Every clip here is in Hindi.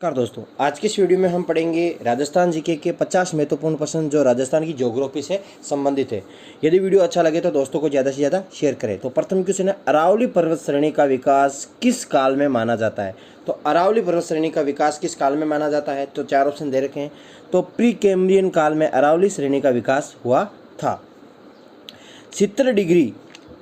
नमस्कार दोस्तों, आज की इस वीडियो में हम पढ़ेंगे राजस्थान जीके के 50 महत्वपूर्ण प्रश्न जो राजस्थान की ज्योग्राफी से संबंधित है। यदि वीडियो अच्छा लगे तो दोस्तों को ज़्यादा से ज़्यादा शेयर करें। तो प्रथम क्वेश्चन है, अरावली पर्वत श्रेणी का विकास किस काल में माना जाता है? तो अरावली पर्वत श्रेणी का विकास किस काल में माना जाता है? तो चार ऑप्शन दे रखे हैं। तो प्री कैम्ब्रियन काल में अरावली श्रेणी का विकास हुआ था। 70 डिग्री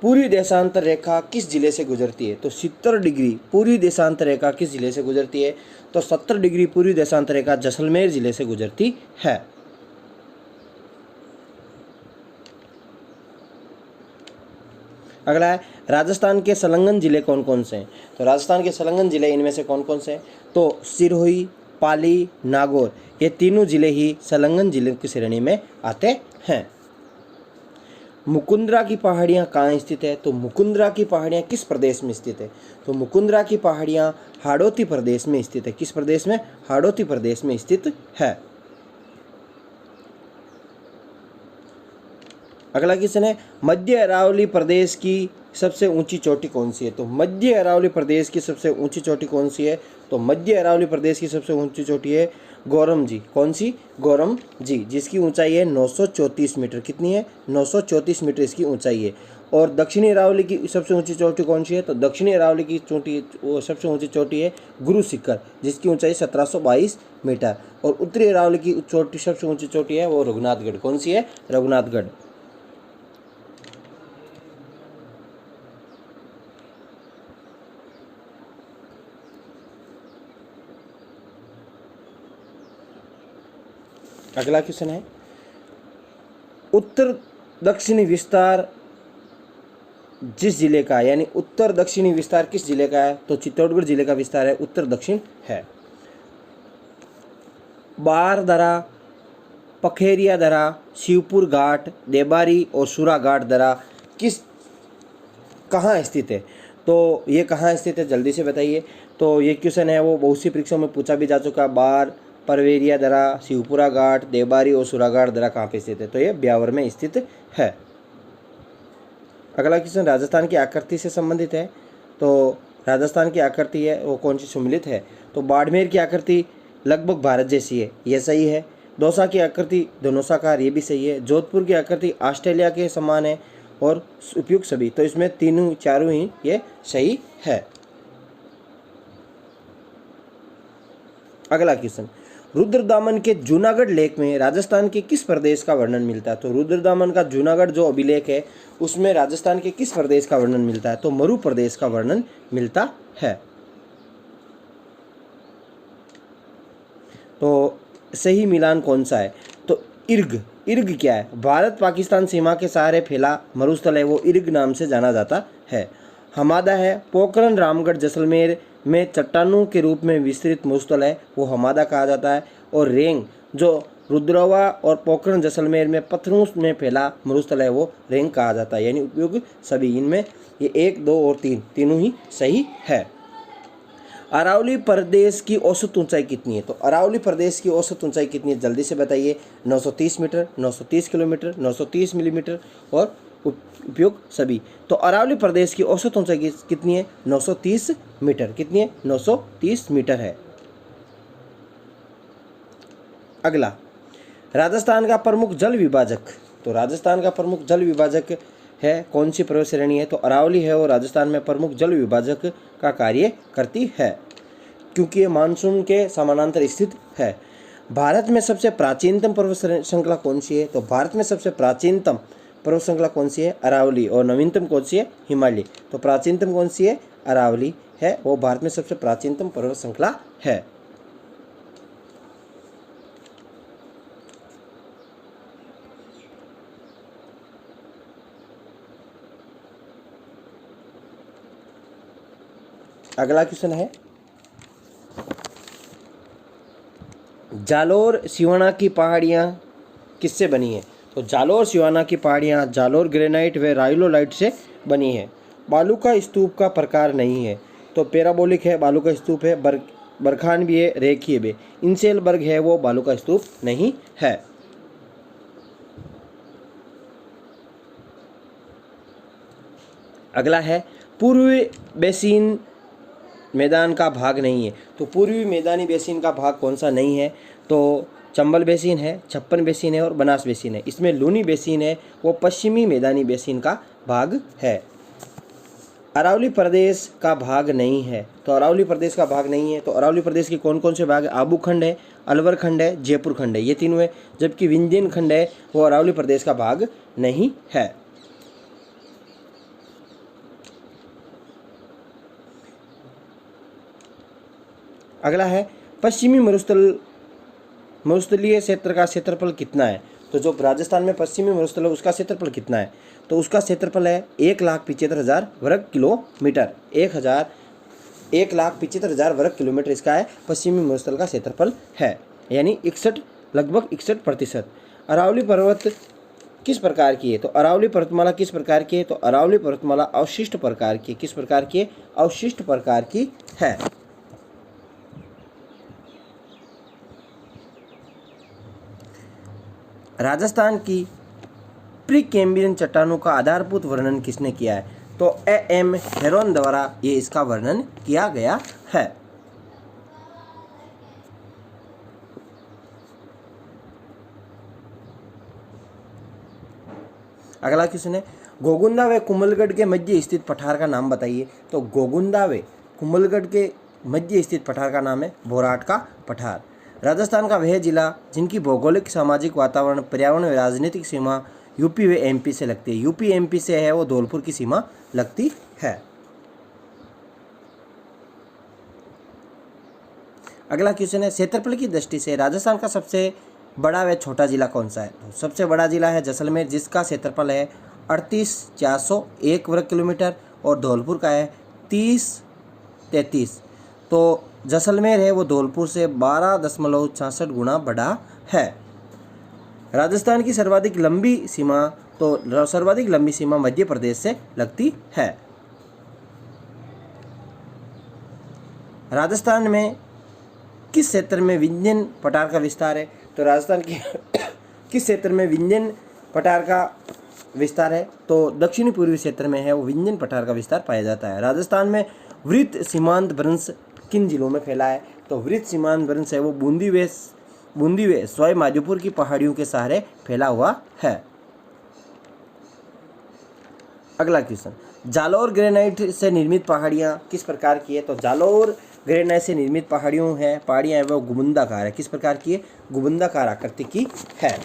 पूरी देशांतर रेखा किस जिले से गुजरती है? तो 70 डिग्री पूरी देशांतर रेखा किस जिले से गुजरती है? तो 70 डिग्री पूरी देशांतर रेखा जैसलमेर जिले से गुजरती है। अगला है, राजस्थान के संलग्न जिले कौन कौन से हैं? तो राजस्थान के संलग्न जिले इनमें से कौन कौन से हैं? तो सिरोही, पाली, नागौर, ये तीनों जिले ही संलग्न जिलों की श्रेणी में आते हैं। मुकुंदरा की पहाड़ियाँ कहाँ स्थित है? तो मुकुंदरा की पहाड़ियाँ किस प्रदेश में स्थित है? तो मुकुंदरा की पहाड़ियाँ हाड़ौती प्रदेश में स्थित है। किस प्रदेश में? हाड़ौती प्रदेश में स्थित है। अगला क्वेश्चन है, मध्य अरावली प्रदेश की सबसे ऊंची चोटी कौन सी है? तो मध्य अरावली प्रदेश की सबसे ऊंची चोटी कौन सी है? तो मध्य अरावली प्रदेश की सबसे ऊंची चोटी है गौरम जी। कौन सी? गौरम जी, जिसकी ऊंचाई है 934 मीटर। कितनी है? 934 मीटर इसकी ऊंचाई है। और दक्षिणी अरावली की सबसे ऊंची चोटी कौन सी है? तो दक्षिणी अरावली की चोटी सबसे ऊंची चोटी है गुरु शिखर, जिसकी ऊंचाई 1722 मीटर। और उत्तरी अरावली की चोटी सबसे ऊंची चोटी है वो रघुनाथगढ़। कौन सी है? रघुनाथगढ़। अगला क्वेश्चन है, उत्तर दक्षिणी विस्तार जिस जिले का है, यानी उत्तर दक्षिणी विस्तार किस जिले का है? तो चित्तौड़गढ़ जिले का विस्तार है, उत्तर दक्षिण है। बारदरा, पखेरिया दरा, शिवपुर घाट, देबारी और सुरा घाट दरा किस कहाँ स्थित है? तो ये कहाँ स्थित है, जल्दी से बताइए। तो ये क्वेश्चन है वो बहुत सी परीक्षाओं में पूछा भी जा चुका। बार, परवेरिया दरा, शिवपुरा घाट, देबारी और सुराघाट दरा कहाँ पे स्थित है? तो ये ब्यावर में स्थित है। अगला क्वेश्चन राजस्थान की आकृति से संबंधित है। तो राजस्थान की आकृति है वो कौन सी सम्मिलित है? तो बाड़मेर की आकृति लगभग भारत जैसी है, यह सही है। दौसा की आकृति धनुषाकार, ये भी सही है। जोधपुर की आकृति ऑस्ट्रेलिया के समान है और उपयुक्त सभी। तो इसमें तीनों चारों ही ये सही है। अगला क्वेश्चन, रुद्रदामन के जूनागढ़ लेख में राजस्थान के किस प्रदेश का वर्णन मिलता है? तो रुद्रदामन का जूनागढ़ जो अभिलेख है उसमें राजस्थान के किस प्रदेश का वर्णन मिलता है? तो मरु प्रदेश का वर्णन मिलता है। तो सही मिलान कौन सा है? तो इर्ग। इर्ग क्या है? भारत पाकिस्तान सीमा के सहारे फैला मरुस्थल है, वो इर्ग नाम से जाना जाता है। हमादा है, पोखरण, रामगढ़, जैसलमेर में चट्टानों के रूप में विस्तृत मरुस्थल है, वो हमादा कहा जाता है। और रेंग जो रुद्रवा और पोखरण जैसलमेर में पत्थरों में फैला मरुस्थल है वो रेंग कहा जाता है। यानी उपयोग सभी, इनमें ये 1, 2 और 3 तीनों ही सही है। अरावली प्रदेश की औसत ऊंचाई कितनी है? तो अरावली प्रदेश की औसत ऊंचाई कितनी है, जल्दी से बताइए। 930 मीटर, 930 किलोमीटर, 930 मिलीमीटर और उपयोग सभी। तो अरावली प्रदेश की औसत ऊंचाई कितनी है? 930 मीटर। कितनी है? 930 मीटर है। अगला, राजस्थान का प्रमुख जल विभाजक। तो राजस्थान का प्रमुख जल विभाजक है कौन सी पर्वत श्रेणी है? तो अरावली है और राजस्थान में प्रमुख जल विभाजक का कार्य करती है क्योंकि ये मानसून के समानांतर स्थित है। भारत में सबसे प्राचीनतम पर्वत श्रृंखला कौन सी है? तो भारत में सबसे प्राचीनतम पर्वत श्रृंखला कौन सी है? अरावली। और नवीनतम कौन सी है? हिमालय। तो प्राचीनतम कौन सी है? अरावली है, वो भारत में सबसे प्राचीनतम पर्वत श्रृंखला है। अगला क्वेश्चन है, जालोर सिवाना की पहाड़ियाँ किससे बनी है? तो जालोर सिवाना की पहाड़ियाँ जालोर ग्रेनाइट व राइलोलाइट से बनी है। बालू का स्तूप का प्रकार नहीं है, तो पैराबोलिक है, बालू का स्तूप है। बरखान भी है, रेखीय भी। इंसेलबर्ग है, वो बालू का स्तूप नहीं है। अगला है, पूर्वी बेसिन मैदान का भाग नहीं है। तो पूर्वी मैदानी बेसिन का भाग कौन सा नहीं है? तो चंबल बेसिन है, छप्पन बेसिन है और बनास बेसिन है। इसमें लूनी बेसिन है वो पश्चिमी मैदानी बेसिन का भाग है। अरावली प्रदेश का भाग नहीं है। तो अरावली प्रदेश का भाग नहीं है। तो अरावली प्रदेश के कौन कौन से भाग है? आबू खंड है, अलवर खंड है, जयपुर खंड है, ये तीनों है। जबकि विंध्यन खंड है वो अरावली प्रदेश का भाग नहीं है। अगला है पश्चिमी मरुस्थलीय क्षेत्र का क्षेत्रफल कितना है? तो जो राजस्थान में पश्चिमी मरुस्थल है उसका क्षेत्रफल कितना है? तो उसका क्षेत्रफल है 1,75,000 वर्ग किलोमीटर। 1,75,000 वर्ग किलोमीटर इसका है पश्चिमी मरुस्थल का क्षेत्रफल है, यानी लगभग 61%। अरावली पर्वत किस प्रकार की है? तो अरावली पर्वतमाला किस प्रकार की है? तो अरावली पर्वतमाला अवशिष्ट प्रकार की। किस प्रकार की? अवशिष्ट प्रकार की है। राजस्थान की प्री कैम्ब्रियन चट्टानों का आधारभूत वर्णन किसने किया है? तो A.M. हेरोन द्वारा ये इसका वर्णन किया गया है। अगला क्वेश्चन है गोगुंदा व कुंभलगढ़ के मध्य स्थित पठार का नाम बताइए। तो गोगुंदा व कुंभलगढ़ के मध्य स्थित पठार का नाम है बोराट का पठार। राजस्थान का वह जिला जिनकी भौगोलिक, सामाजिक, वातावरण, पर्यावरण व राजनीतिक सीमा यूपी व एमपी से लगती है। यूपी एमपी से है वो धौलपुर की सीमा लगती है। अगला क्वेश्चन है क्षेत्रफल की दृष्टि से राजस्थान का सबसे बड़ा व छोटा जिला कौन सा है? तो सबसे बड़ा जिला है जैसलमेर जिसका क्षेत्रफल है 38,401 वर्ग किलोमीटर और धौलपुर का है 30,33। तो जैसलमेर है वो धौलपुर से 12.66 गुना बड़ा है। राजस्थान की सर्वाधिक लंबी सीमा, तो सर्वाधिक लंबी सीमा मध्य प्रदेश से लगती है। राजस्थान में किस क्षेत्र में विंध्यन पठार का विस्तार है? तो राजस्थान के किस क्षेत्र में विंध्यन पठार का विस्तार है? तो दक्षिणी पूर्वी क्षेत्र में है वो विंध्यन पठार का विस्तार पाया जाता है। राजस्थान में वृत्त सीमांत भ्रंश किन जिलों में फैला है? तो वृत्त सीमांत भ्रंश है वो बूंदी व सवाई माधोपुर की पहाड़ियों के सहारे फैला हुआ है। अगला क्वेश्चन जालौर ग्रेनाइट से निर्मित पहाड़ियाँ किस प्रकार की है? तो जालौर ग्रेनाइट से निर्मित पहाड़ियाँ है वो गुबंदाकार है। किस प्रकार की है? गुबंदाकार आकृति की है।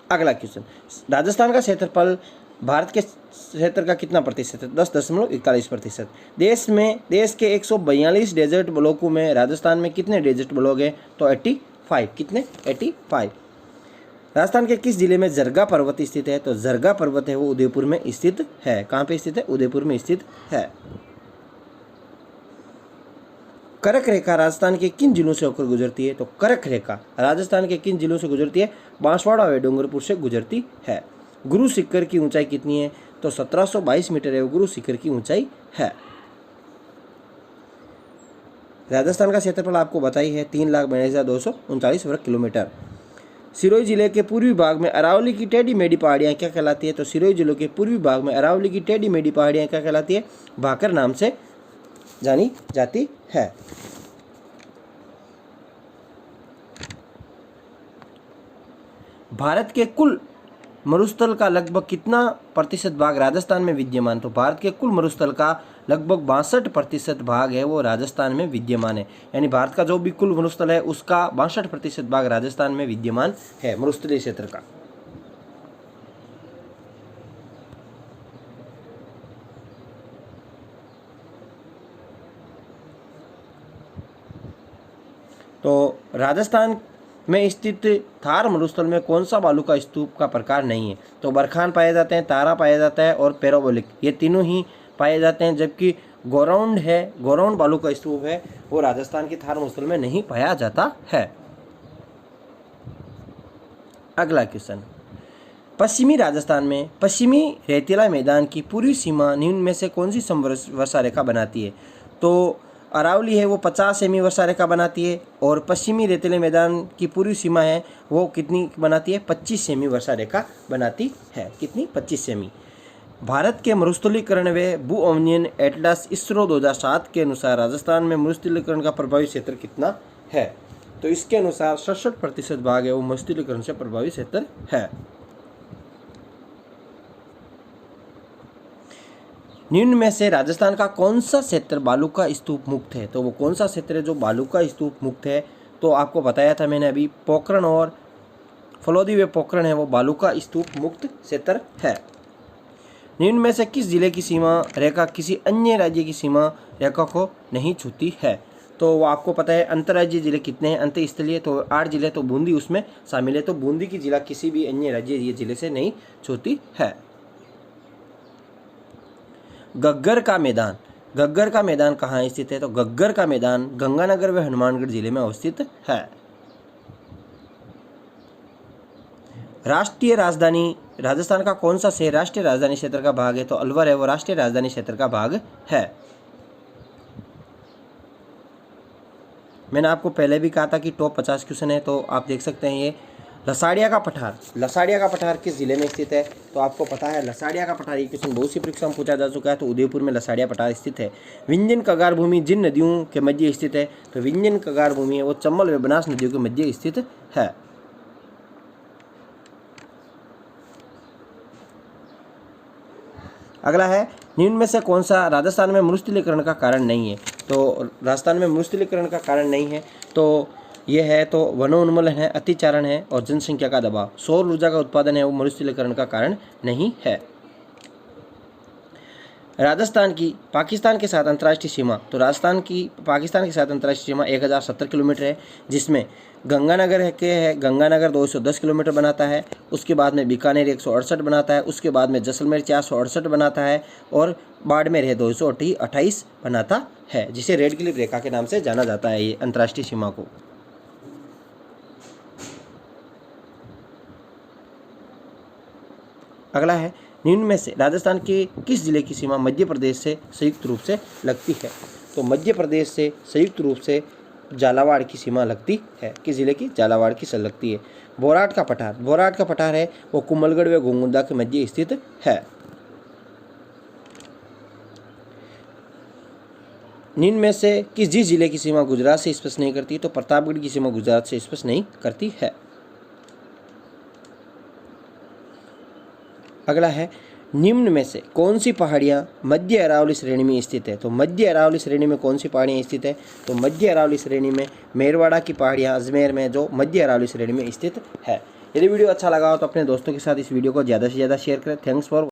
अगला क्वेश्चन राजस्थान का क्षेत्रफल भारत के क्षेत्र का कितना प्रतिशत है? 10.41%। देश के 142 डेजर्ट ब्लॉकों में राजस्थान में कितने डेजर्ट ब्लॉक हैं? तो 85। कितने? 85। राजस्थान के किस जिले में जरगा पर्वत स्थित है? तो जरगा पर्वत है वो उदयपुर में स्थित है। कहाँ पे स्थित है? उदयपुर में स्थित है। करक रेखा राजस्थान के किन जिलों से होकर गुजरती है? तो करक रेखा राजस्थान के किन जिलों से गुजरती है? बांसवाड़ा व डूंगरपुर से गुजरती है। गुरु शिखर की ऊंचाई कितनी है? तो 1722 मीटर है वो गुरु शिखर की ऊंचाई है। राजस्थान का क्षेत्रफल आपको बताई है 3,42,239 वर्ग किलोमीटर। सिरोही जिले के पूर्वी भाग में अरावली की टेढ़ी मेढ़ी पहाड़ियाँ क्या कहलाती है? तो सिरोही जिले के पूर्वी भाग में अरावली की टेढ़ी मेढ़ी पहाड़ियाँ क्या कहलाती है? भाकर नाम से जानी जाती है। भारत के कुल मरुस्थल का लगभग कितना प्रतिशत भाग राजस्थान में विद्यमान? तो भारत के कुल मरुस्थल का लगभग 62% भाग है वो राजस्थान में विद्यमान है। यानी भारत का जो भी कुल मरुस्थल है उसका 62% भाग राजस्थान में विद्यमान है मरुस्थलीय क्षेत्र का। तो राजस्थान में स्थित थार मरुस्थल में कौन सा बालू का स्तूप का प्रकार नहीं है? तो बरखान पाए जाते हैं, तारा पाया जाता है और पैराबोलिक, ये तीनों ही पाए जाते हैं। जबकि गोराउंड बालू का स्तूप है वो राजस्थान की थार मरुस्थल में नहीं पाया जाता है। अगला क्वेश्चन पश्चिमी राजस्थान में पश्चिमी रेतीला मैदान की पूर्वी सीमा निम्न में से कौन सी समवर्षा रेखा बनाती है? तो अरावली है वो 50 सेमी वर्षा रेखा बनाती है और पश्चिमी रेतीले मैदान की पूरी सीमा है वो कितनी बनाती है? 25 सेमी वर्षा रेखा बनाती है। कितनी? 25 सेमी। भारत के मरुस्थलीकरण व भू अवनयन एटलस इसरो 2007 के अनुसार राजस्थान में मरुस्थलीकरण का प्रभावी क्षेत्र कितना है? तो इसके अनुसार 67% भाग है वो मरुस्थलीकरण से प्रभावी क्षेत्र है। निम्न में से राजस्थान का कौन सा क्षेत्र बालू का स्तूप मुक्त है? तो वो कौन सा क्षेत्र है जो बालू का स्तूप मुक्त है? तो आपको बताया था मैंने अभी, पोखरण और फलोदी व पोखरण है वो बालू का स्तूप मुक्त क्षेत्र है। निम्न में से किस जिले की सीमा रेखा किसी अन्य राज्य की सीमा रेखा को नहीं छूती है? तो वो आपको पता है अंतर्राज्यीय जिले कितने हैं? अंतःस्थलीय तो 8 जिले, तो बूंदी उसमें शामिल है। तो बूंदी की जिला किसी भी अन्य राज्य जिले से नहीं छूती है। गग्गर का मैदान, गग्गर का मैदान कहाँ स्थित है? तो गग्गर का मैदान गंगानगर व हनुमानगढ़ जिले में अवस्थित है। राष्ट्रीय राजधानी, राजस्थान का कौन सा शहर राष्ट्रीय राजधानी क्षेत्र का भाग है? तो अलवर है वो राष्ट्रीय राजधानी क्षेत्र का भाग है। मैंने आपको पहले भी कहा था कि टॉप 50 क्वेश्चन है, तो आप देख सकते हैं ये लसाड़िया का पठार, लसाड़िया का पठार किस जिले में स्थित है? तो आपको पता है लसाड़िया का पठार, ये क्वेश्चन बहुत सी परीक्षा में पूछा जा चुका है। तो उदयपुर में लसाड़िया पठार स्थित है। विंध्यन कगार भूमि जिन नदियों के मध्य स्थित है? तो विंध्यन कगार भूमि है वो चंबल व बनास नदियों के मध्य स्थित है। अगला है, निम्न में से कौन सा राजस्थान में मरुस्थलीकरण का कारण नहीं है? तो राजस्थान में मरुस्थलीकरण का कारण नहीं है तो ये है तो वनोन्मूलन है, अतिचारण है और जनसंख्या का दबाव। सौर ऊर्जा का उत्पादन है वो मरुस्थलीकरण का कारण नहीं है। राजस्थान की पाकिस्तान के साथ अंतर्राष्ट्रीय सीमा, तो राजस्थान की पाकिस्तान के साथ अंतर्राष्ट्रीय सीमा 1070 किलोमीटर है, जिसमें गंगानगर है गंगानगर 210 किलोमीटर बनाता है। उसके बाद में बीकानेर 168 बनाता है। उसके बाद में जैसलमेर 468 बनाता है और बाड़मेर है 228 बनाता है, जिसे रेड क्लिफ रेखा के नाम से जाना जाता है ये अंतर्राष्ट्रीय सीमा को। अगला है, निम्न में से राजस्थान के किस जिले की सीमा मध्य प्रदेश से संयुक्त रूप से लगती है? तो मध्य प्रदेश से संयुक्त रूप से झालावाड़ की सीमा लगती है। किस जिले की? झालावाड़ की से लगती है। बोराट का पठार, बोराट का पठार है वो कुंभलगढ़ व घोंगुंदा के मध्य स्थित है। निम्न में से किस जिले की सीमा गुजरात से स्पर्श नहीं करती? तो प्रतापगढ़ की सीमा गुजरात से स्पर्श नहीं करती है। अगला है, निम्न में से कौन सी पहाड़ियाँ मध्य अरावली श्रेणी में स्थित है? तो मध्य अरावली श्रेणी में कौन सी पहाड़ियाँ स्थित है? तो मध्य अरावली श्रेणी में मेरवाड़ा की पहाड़ियाँ अजमेर में जो मध्य अरावली श्रेणी में स्थित है। यदि वीडियो अच्छा लगा हो तो अपने दोस्तों के साथ इस वीडियो को ज़्यादा से ज़्यादा शेयर करें। Thanks for